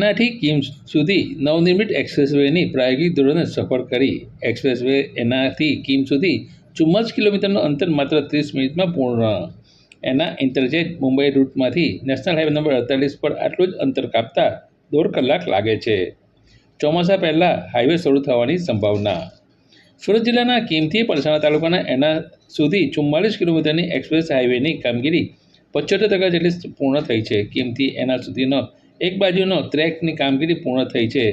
એનાથી કીમ સુધી નવનિર્મિત એક્સપ્રેસવેની પ્રાયોગિક ધોરણે સફર કરી એક્સપ્રેસવે એનાથી કીમ સુધી 44 કિલોમીટરનું અંતર માત્ર 30 મિનિટમાં પૂર્ણ. એના ઇન્ટરચેન્જ મુંબઈ રૂટમાંથી નેશનલ હાઈવે નંબર 48 પર આટલું જ અંતર કાપતા 1.5 કલાક લાગે છે. ચોમાસા પહેલાં હાઈવે શરૂ થવાની સંભાવના. સુરત જિલ્લાના કીમથી પલસાણા તાલુકાના એના સુધી 44 કિલોમીટરની એક્સપ્રેસ હાઈવેની કામગીરી 75% જેટલી પૂર્ણ થઈ છે. કીમથી એના સુધીનો એક બાજુનો ટ્રેકની કામગીરી પૂર્ણ થઈ છે.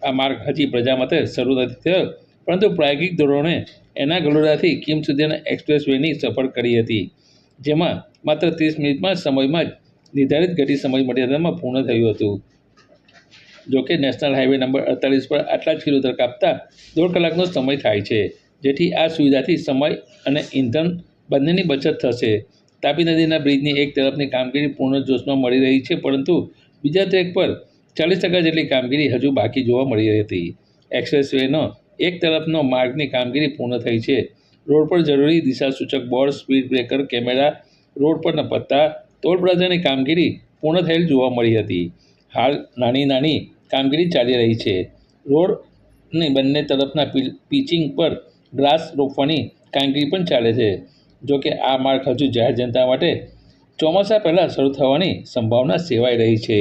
આ માર્ગ હજી પ્રજામતે શરૂ નથી થયો, પરંતુ પ્રાયોગિક ધોરણે એના ગલોડાથી કીમ સુધીના એક્સપ્રેસવેની સફર કરી હતી, જેમાં માત્ર 30 મિનિટમાં સમયમાં જ નિર્ધારિત ગતિ સમય મર્યાદામાં પૂર્ણ થયું હતું. જોકે નેશનલ હાઈવે નંબર 48 પર આટલા જ કિલોમીટર કાપતા 1.5 કલાકનો સમય થાય છે, જેથી આ સુવિધાથી સમય અને ઇંધણ બંનેની બચત થશે. તાપી નદીના બ્રિજની એક તરફની કામગીરી પૂર્ણ જોશમાં મળી રહી છે, પરંતુ બીજા ટ્રેક પર 40% જેટલી કામગીરી હજુ બાકી જોવા મળી રહી હતી. એક્સપ્રેસવેનો એક તરફનો માર્ગની કામગીરી પૂર્ણ થઈ છે. રોડ પર જરૂરી દિશાસૂચક board, speed breaker, camera, road પરના પટ્ટા, ટોલ પ્લાઝાની કામગીરી પૂર્ણ થયેલ જોવા મળી હતી. હાલ નાની કામગીરી ચાલી રહી છે. રોડની બંને તરફના પિચિંગ પર ગ્રાસ રોપવાની કામગીરી પણ ચાલે છે. જોકે આ માર્ગ હજુ જાહેર જનતા માટે ચોમાસા પહેલાં શરૂ થવાની સંભાવના સેવાઈ રહી છે.